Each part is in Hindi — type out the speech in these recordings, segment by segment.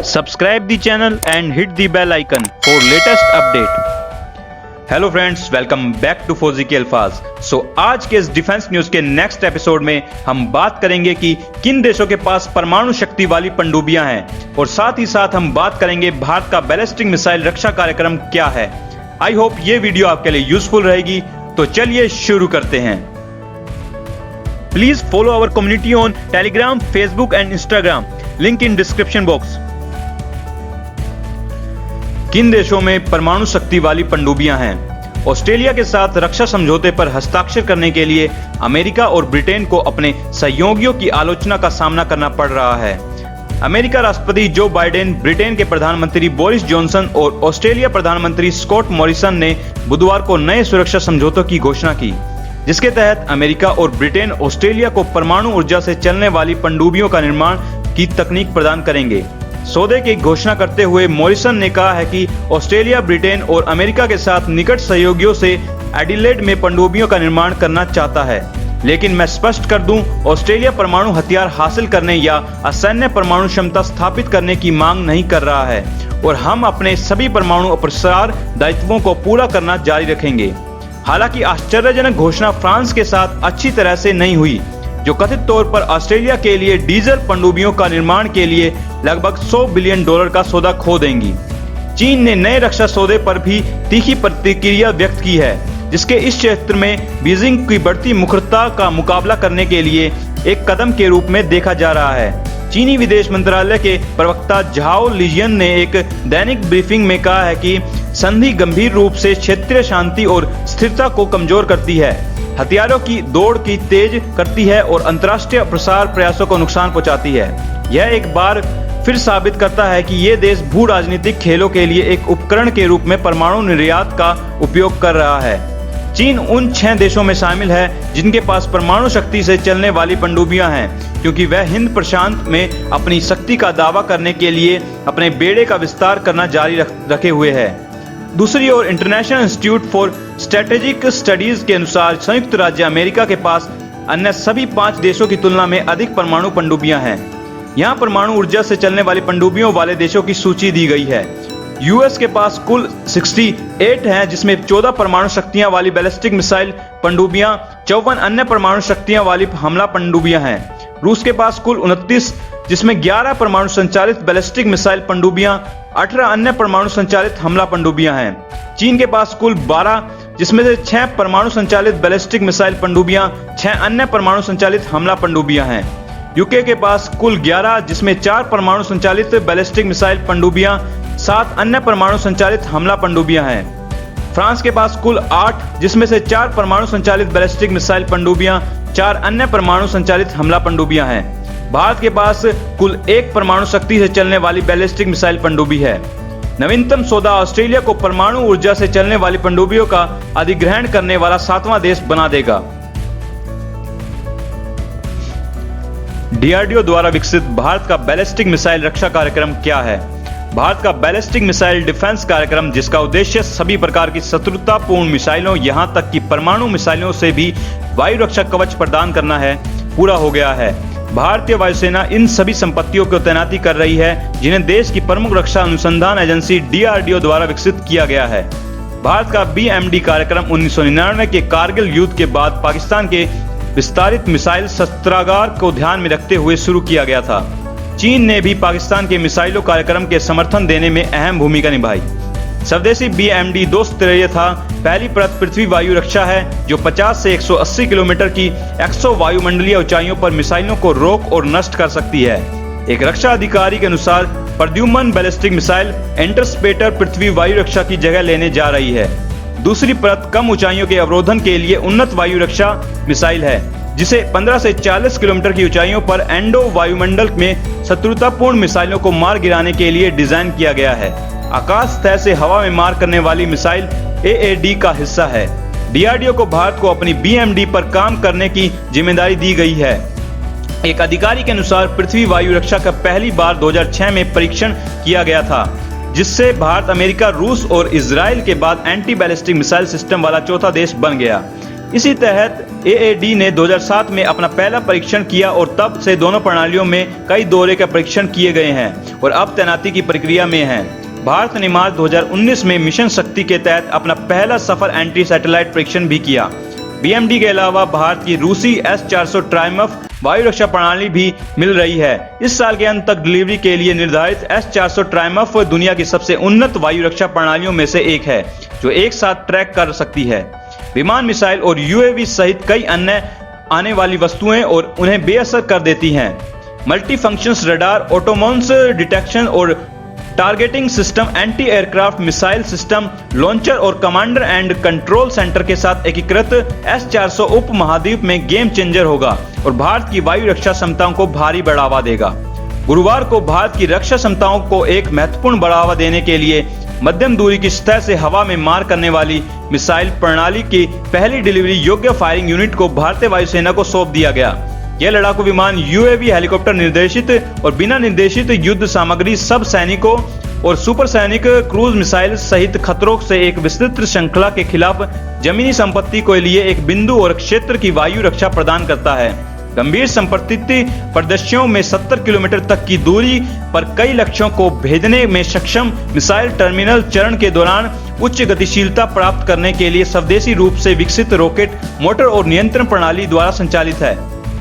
Subscribe the channel and hit the bell icon for latest update. Hello friends, welcome back to फौजी के अल्फाज। आज के इस डिफेंस न्यूज के नेक्स्ट एपिसोड में हम बात करेंगे कि किन देशों के पास परमाणु शक्ति वाली पनडुब्बियां हैं और साथ ही साथ हम बात करेंगे भारत का बैलिस्टिक मिसाइल रक्षा कार्यक्रम क्या है। आई होप ये वीडियो आपके लिए यूजफुल रहेगी, तो चलिए शुरू करते हैं। Please follow our community on Telegram, Facebook and Instagram, link in description box. किन देशों में परमाणु शक्ति वाली पनडुब्बियां हैं? ऑस्ट्रेलिया के साथ रक्षा समझौते पर हस्ताक्षर करने के लिए अमेरिका और ब्रिटेन को अपने सहयोगियों की आलोचना का सामना करना पड़ रहा है। अमेरिका राष्ट्रपति जो बाइडेन, ब्रिटेन के प्रधानमंत्री बोरिस जॉनसन और ऑस्ट्रेलिया प्रधानमंत्री स्कॉट मॉरिसन ने बुधवार को नए सुरक्षा समझौतों की घोषणा की, जिसके तहत अमेरिका और ब्रिटेन ऑस्ट्रेलिया को परमाणु ऊर्जा से चलने वाली पनडुब्बियों का निर्माण की तकनीक प्रदान करेंगे। सौदे की घोषणा करते हुए मॉरिसन ने कहा है कि ऑस्ट्रेलिया, ब्रिटेन और अमेरिका के साथ निकट सहयोगियों से एडिलेड में पनडुब्बियों का निर्माण करना चाहता है। लेकिन मैं स्पष्ट कर दूं, ऑस्ट्रेलिया परमाणु हथियार हासिल करने या असैन्य परमाणु क्षमता स्थापित करने की मांग नहीं कर रहा है और हम अपने सभी परमाणु अप्रसार दायित्वों को पूरा करना जारी रखेंगे। हालांकि आश्चर्यजनक घोषणा फ्रांस के साथ अच्छी तरह से नहीं हुई, जो कथित तौर पर ऑस्ट्रेलिया के लिए डीजल पनडुब्बियों का निर्माण के लिए लगभग $100 बिलियन का सौदा खो देंगी। चीन ने नए रक्षा सौदे पर भी तीखी प्रतिक्रिया व्यक्त की है, जिसके इस क्षेत्र में बीजिंग की बढ़ती मुखरता का मुकाबला करने के लिए एक कदम के रूप में देखा जा रहा है। चीनी विदेश मंत्रालय के प्रवक्ता झाओ लिजियन ने एक दैनिक ब्रीफिंग में कहा है कि संधि गंभीर रूप से क्षेत्रीय शांति और स्थिरता को कमजोर करती है, हथियारों की दौड़ की तेज करती है और अंतर्राष्ट्रीय प्रसार प्रयासों को नुकसान पहुंचाती है। यह एक बार फिर साबित करता है कि ये देश भू राजनीतिक खेलों के लिए एक उपकरण के रूप में परमाणु निर्यात का उपयोग कर रहा है। चीन उन 6 देशों में शामिल है जिनके पास परमाणु शक्ति से चलने वाली पनडुब्बियां हैं, क्योंकि वह हिंद प्रशांत में अपनी शक्ति का दावा करने के लिए अपने बेड़े का विस्तार करना जारी रखे हुए है। दूसरी ओर international institute for strategic studies के अनुसार संयुक्त राज्य अमेरिका के पास अन्य सभी 5 देशों की तुलना में अधिक परमाणु पनडुब्बियां हैं। यहाँ परमाणु ऊर्जा से चलने वाली पनडुब्बियों वाले देशों की सूची दी गई है। यूएस के पास कुल 68 हैं, जिसमें 14 परमाणु शक्तियां वाली बैलिस्टिक मिसाइल पनडुब्बियां, 54 अन्य परमाणु शक्तियां वाली हमला पनडुब्बियां हैं। रूस के पास कुल 29, जिसमें 11 परमाणु संचालित बैलिस्टिक मिसाइल पनडुब्बियां, 18 अन्य परमाणु संचालित हमला पनडुब्बियां हैं। चीन के पास कुल 12, जिसमें से 6 परमाणु संचालित बैलिस्टिक मिसाइल पनडुब्बियां, 6 अन्य परमाणु संचालित हमला पनडुब्बियां हैं। यूके के पास कुल 11, जिसमें 4 परमाणु संचालित बैलिस्टिक मिसाइल पनडुब्बियां, 7 अन्य परमाणु संचालित हमला पनडुब्बियां हैं। फ्रांस के पास कुल 8, जिसमें से 4 परमाणु संचालित बैलिस्टिक मिसाइल पनडुब्बियां, 4 अन्य परमाणु संचालित हमला पनडुब्बियां हैं। भारत के पास कुल 1 परमाणु शक्ति से चलने वाली बैलिस्टिक मिसाइल पनडुब्बी है। नवीनतम सौदा ऑस्ट्रेलिया को परमाणु ऊर्जा से चलने वाली पनडुब्बियों का अधिग्रहण करने वाला 7वां देश बना देगा। डीआरडीओ द्वारा विकसित भारत का बैलिस्टिक मिसाइल रक्षा कार्यक्रम क्या है? भारत का बैलिस्टिक मिसाइल डिफेंस कार्यक्रम, जिसका उद्देश्य सभी प्रकार की शत्रुतापूर्ण मिसाइलों, यहां तक कि परमाणु मिसाइलों से भी वायु रक्षा कवच प्रदान करना है, पूरा हो गया है। भारतीय वायुसेना इन सभी संपत्तियों को तैनाती कर रही है, जिन्हें देश की प्रमुख रक्षा अनुसंधान एजेंसी डीआरडीओ द्वारा विकसित किया गया है। भारत का बीएमडी कार्यक्रम 1999 के कारगिल युद्ध के बाद पाकिस्तान के विस्तारित मिसाइल शस्त्रागार को ध्यान में रखते हुए शुरू किया गया था। चीन ने भी पाकिस्तान के मिसाइलों कार्यक्रम के समर्थन देने में अहम भूमिका निभाई। स्वदेशी बीएमडी 2 स्तरीय था। पहली परत पृथ्वी वायु रक्षा है, जो 50 से 180 किलोमीटर की 100 वायुमंडलीय ऊंचाइयों पर मिसाइलों को रोक और नष्ट कर सकती है। एक रक्षा अधिकारी के अनुसार प्रद्युम्न बैलिस्टिक मिसाइल इंटरस्पेटर पृथ्वी वायु रक्षा की जगह लेने जा रही है। दूसरी परत कम ऊंचाइयों के अवरोधन के लिए उन्नत वायु रक्षा मिसाइल है, जिसे 15 से 40 किलोमीटर की ऊंचाइयों पर एंडो वायुमंडल में शत्रुतापूर्ण मिसाइलों को मार गिराने के लिए डिजाइन किया गया है। आकाश सतह से हवा में मार करने वाली मिसाइल एएडी का हिस्सा है। डीआरडीओ को भारत को अपनी बीएमडी पर काम करने की जिम्मेदारी दी गई है। एक अधिकारी के अनुसार पृथ्वी वायु रक्षा का पहली बार 2006 में परीक्षण किया गया था, जिससे भारत, अमेरिका, रूस और इजराइल के बाद एंटी बैलिस्टिक मिसाइल सिस्टम वाला चौथा देश बन गया। इसी तहत AAD ने 2007 में अपना पहला परीक्षण किया और तब से दोनों प्रणालियों में कई दौरे के परीक्षण किए गए हैं और अब तैनाती की प्रक्रिया में हैं। भारत ने मार्च 2019 में मिशन शक्ति के तहत अपना पहला सफल एंटी सैटेलाइट परीक्षण भी किया। BMD के अलावा भारत की रूसी S-400 ट्राइम्फ वायु रक्षा प्रणाली भी मिल रही है। इस साल के अंत तक डिलीवरी के लिए निर्धारित S-400 ट्राइम्फ दुनिया की सबसे उन्नत वायु रक्षा प्रणालियों में से एक है, जो एक साथ ट्रैक कर सकती है विमान, मिसाइल और UAV सहित कई अन्य आने वाली वस्तुएं और उन्हें बेअसर कर देती हैं। मल्टी फंक्शंस रडार, ऑटोमोन्स डिटेक्शन और targeting system, anti aircraft missile system, launcher और कमांडर एंड कंट्रोल सेंटर के साथ एकीकृत S-400 उप महाद्वीप में गेम चेंजर होगा और भारत की वायु रक्षा क्षमताओं को भारी बढ़ावा देगा। गुरुवार को भारत की रक्षा क्षमताओं को एक महत्वपूर्ण बढ़ावा देने के लिए मध्यम दूरी की सतह से हवा में मार करने वाली मिसाइल प्रणाली की पहली डिलीवरी योग्य फायरिंग यूनिट को भारतीय वायुसेना को सौंप दिया गया। यह लड़ाकू विमान UAV, हेलीकॉप्टर निर्देशित और बिना निर्देशित युद्ध सामग्री, सब सैनिकों और सुपरसैनिक क्रूज मिसाइल सहित खतरों से एक विस्तृत श्रृंखला के खिलाफ जमीनी संपत्ति के लिए एक बिंदु और क्षेत्र की वायु रक्षा प्रदान करता है। गंभीर संपर्कित परिदृश्यों में 70 किलोमीटर तक की दूरी पर कई लक्ष्यों को भेजने में सक्षम मिसाइल टर्मिनल चरण के दौरान उच्च गतिशीलता प्राप्त करने के लिए स्वदेशी रूप से विकसित रॉकेट मोटर और नियंत्रण प्रणाली द्वारा संचालित है।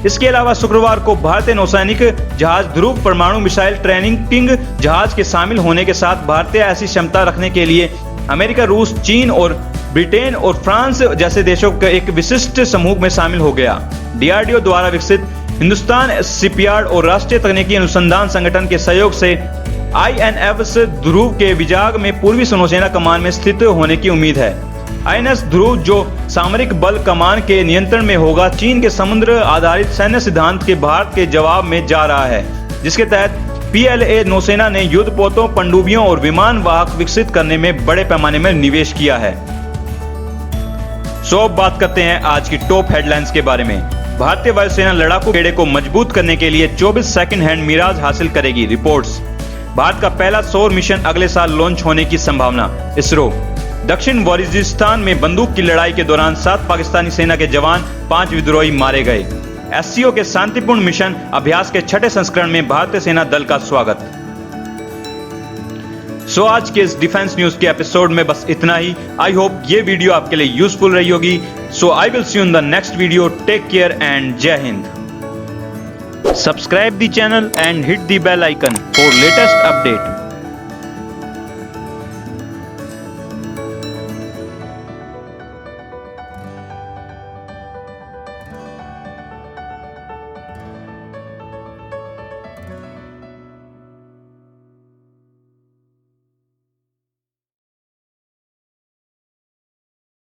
इसके अलावा शुक्रवार को भारतीय नौसैनिक जहाज ध्रुव परमाणु मिसाइल ट्रेनिंग जहाज के शामिल होने के साथ भारतीय ऐसी क्षमता रखने के लिए अमेरिका, रूस, चीन और ब्रिटेन और फ्रांस जैसे देशों के एक विशिष्ट समूह में शामिल हो गया। DRDO द्वारा विकसित हिंदुस्तान शिपयार्ड और राष्ट्रीय तकनीकी अनुसंधान संगठन के सहयोग से INF ध्रुव के विजाग में पूर्वी नौसेना कमान में स्थित होने की उम्मीद है। INS ध्रुव, जो सामरिक बल कमान के नियंत्रण में होगा, चीन के समुद्र आधारित सैन्य सिद्धांत के भारत के जवाब में जा रहा है, जिसके तहत PLA नौसेना ने युद्धपोतों, पनडुब्बियों और विमान वाहक विकसित करने में बड़े पैमाने में निवेश किया है। अब बात करते हैं आज की टॉप हेडलाइंस के बारे में। भारतीय वायुसेना लड़ाकू बेड़े को मजबूत करने के लिए 24 सेकंड हैंड मिराज हासिल करेगी, रिपोर्ट्स। भारत का पहला सौर मिशन अगले साल लॉन्च होने की संभावना, इसरो। दक्षिण वजीरिस्तान में बंदूक की लड़ाई के दौरान 7 पाकिस्तानी सेना के जवान, 5 विद्रोही मारे गए। SCO के शांतिपूर्ण मिशन अभ्यास के 6ठे संस्करण में भारतीय सेना दल का स्वागत। आज के इस डिफेंस न्यूज के एपिसोड में बस इतना ही। आई होप ये वीडियो आपके लिए यूजफुल रही होगी। I will see you in the next video. Take care and Jai Hind. Subscribe the channel and hit the bell icon for latest update.